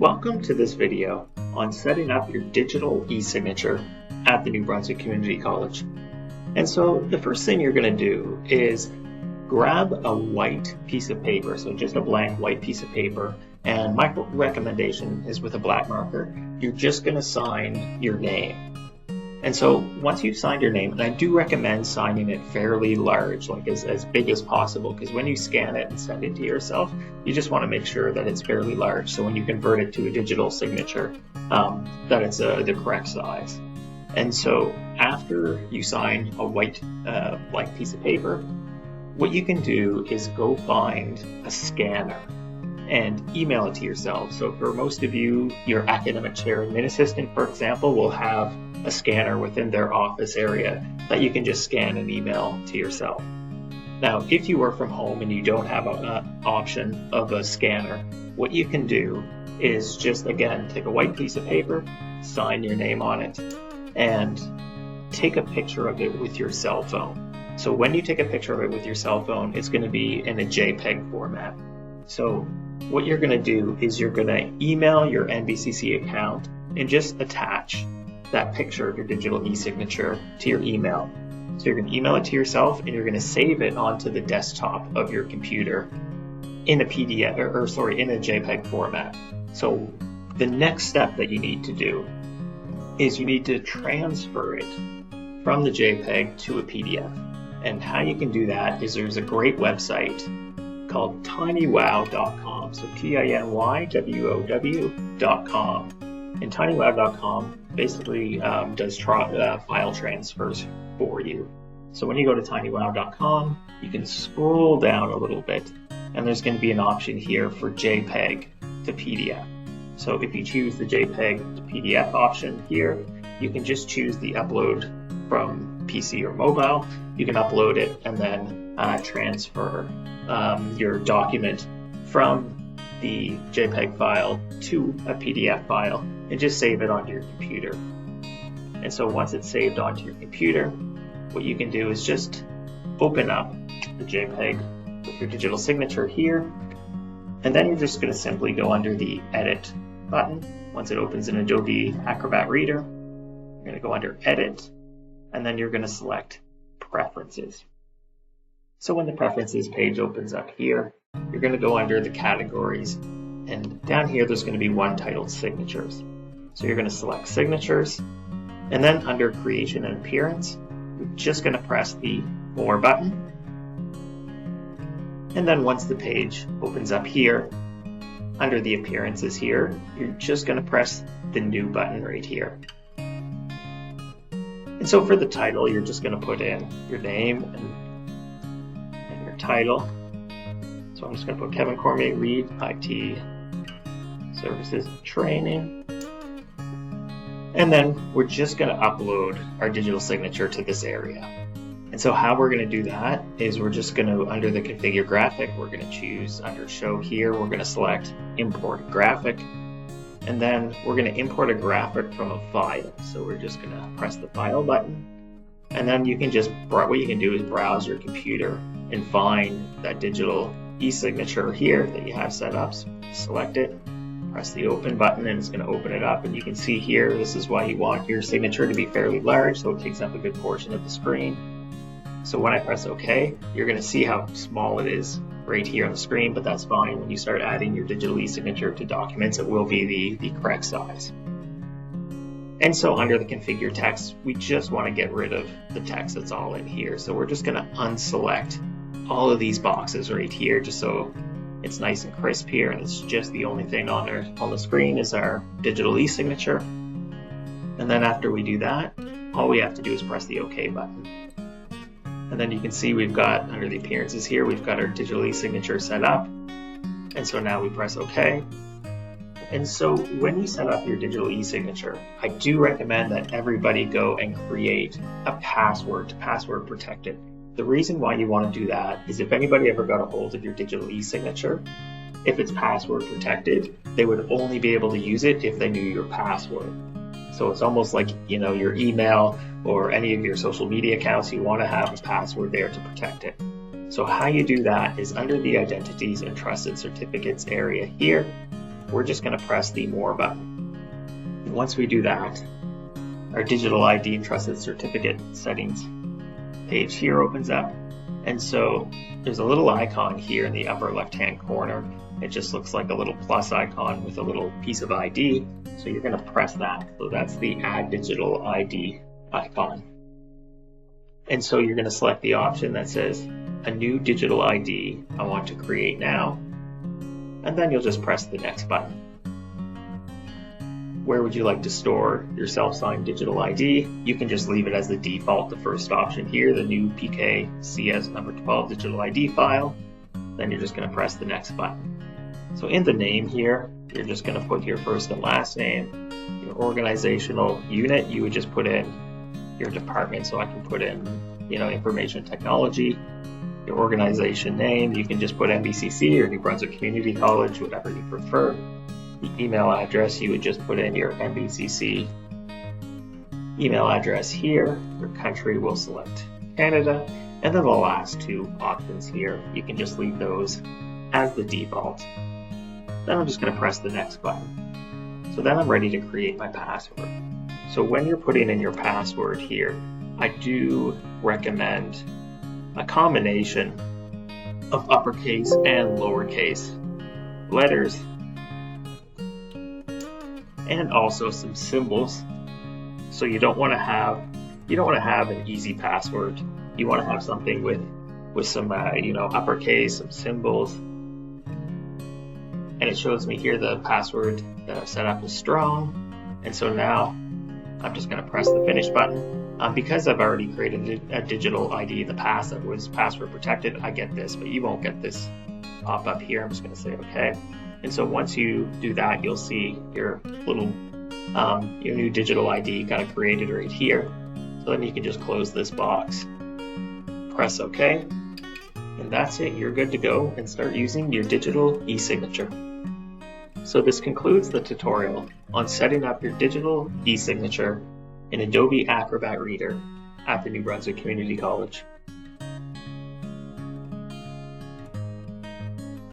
Welcome to this video on setting up your digital e-signature at the New Brunswick Community College. And so the first thing you're going to do is grab a white piece of paper, so just a blank white piece of paper, and my recommendation is with a black marker, you're just going to sign your name. And so once you've signed your name, and I do recommend signing it fairly large, like as big as possible, because when you scan it and send it to yourself, you just want to make sure that it's fairly large. So when you convert it to a digital signature, that it's the correct size. And so after you sign a white blank piece of paper, what you can do is go find a scanner and email it to yourself. So for most of you, your academic chair admin assistant, for example, will have a scanner within their office area that you can just scan and email to yourself. Now, if you work from home and you don't have an option of a scanner, what you can do is just, again, take a white piece of paper, sign your name on it, and take a picture of it with your cell phone. So when you take a picture of it with your cell phone, it's going to be in a JPEG format. So what you're going to do is you're going to email your NBCC account and just attach that picture of your digital e-signature to your email. So you're going to email it to yourself and you're going to save it onto the desktop of your computer in a PDF, in a JPEG format. So the next step that you need to do is you need to transfer it from the JPEG to a PDF. And how you can do that is there's a great website called tinywow.com. So tinywow.com. And tinywow.com basically does file transfers for you. So when you go to tinywow.com, you can scroll down a little bit, and there's going to be an option here for JPEG to PDF. So if you choose the JPEG to PDF option here, you can just choose the upload from PC or mobile. You can upload it and then transfer your document from the JPEG file to a PDF file and just save it onto your computer. And so once it's saved onto your computer, what you can do is just open up the JPEG with your digital signature here, and then you're just going to simply go under the Edit button. Once it opens in Adobe Acrobat Reader, you're going to go under Edit, and then you're going to select Preferences. So when the Preferences page opens up here, you're going to go under the categories, and down here there's going to be one titled Signatures. So you're going to select Signatures, and then under Creation and Appearance, you're just going to press the More button. And then once the page opens up here, under the Appearances here, you're just going to press the New button right here. And so for the title, you're just going to put in your name and your title. So I'm just going to put Kevin Cormier, Reed, IT Services Training. And then we're just going to upload our digital signature to this area. And so how we're going to do that is we're just going to, under the Configure Graphic, we're going to choose under Show here, we're going to select Import Graphic. And then we're going to import a graphic from a file. So we're just going to press the File button. And then you can just, what you can do is browse your computer and find that digital e-signature here that you have set up. So select it, press the Open button, and it's going to open it up. And you can see here, this is why you want your signature to be fairly large, so it takes up a good portion of the screen. So when I press OK, you're going to see how small it is right here on the screen, but that's fine. When you start adding your digital e-signature to documents, it will be the correct size. And so under the Configure Text, we just want to get rid of the text that's all in here. So we're just going to unselect all of these boxes right here, just so it's nice and crisp here, and it's just the only thing on the screen is our digital e-signature. And then after we do that, all we have to do is press the OK button. And then you can see we've got, under the Appearances here, we've got our digital e-signature set up. And so now we press OK. And so when you set up your digital e-signature, I do recommend that everybody go and create a password to password protect it. The reason why you want to do that is if anybody ever got a hold of your digital e-signature, if it's password protected, they would only be able to use it if they knew your password. So it's almost like, your email or any of your social media accounts, you want to have a password there to protect it. So how you do that is under the Identities and Trusted Certificates area here, we're just going to press the More button. And once we do that, our digital ID and trusted certificate settings page here opens up. And so there's a little icon here in the upper left-hand corner. It just looks like a little plus icon with a little piece of ID. So you're going to press that. So that's the Add Digital ID icon. And so you're going to select the option that says a new digital ID I want to create now. And then you'll just press the Next button. Where would you like to store your self-signed digital ID? You can just leave it as the default, the first option here, the new PKCS number 12 digital ID file. Then you're just going to press the Next button. So in the name here, you're just going to put your first and last name. Your organizational unit, you would just put in your department. So I can put in, information technology. Your organization name, you can just put NBCC or New Brunswick Community College, whatever you prefer. The email address, you would just put in your NBCC email address here. Your country, will select Canada. And then the last two options here, you can just leave those as the default. Then I'm just going to press the Next button. So then I'm ready to create my password. So when you're putting in your password here, I do recommend a combination of uppercase and lowercase letters, and also some symbols. So you don't want to have an easy password. You want to have something with some uppercase, some symbols. And it shows me here the password that I've set up is strong. And so now I'm just going to press the Finish button. Because I've already created a digital ID in the past that was password protected, I get this, but you won't get this pop up here. I'm just going to say OK. And so once you do that, you'll see your little your new digital ID kind of created right here. So then you can just close this box, press OK, and that's it. You're good to go and start using your digital e-signature. So this concludes the tutorial on setting up your digital e-signature in Adobe Acrobat Reader at the New Brunswick Community College.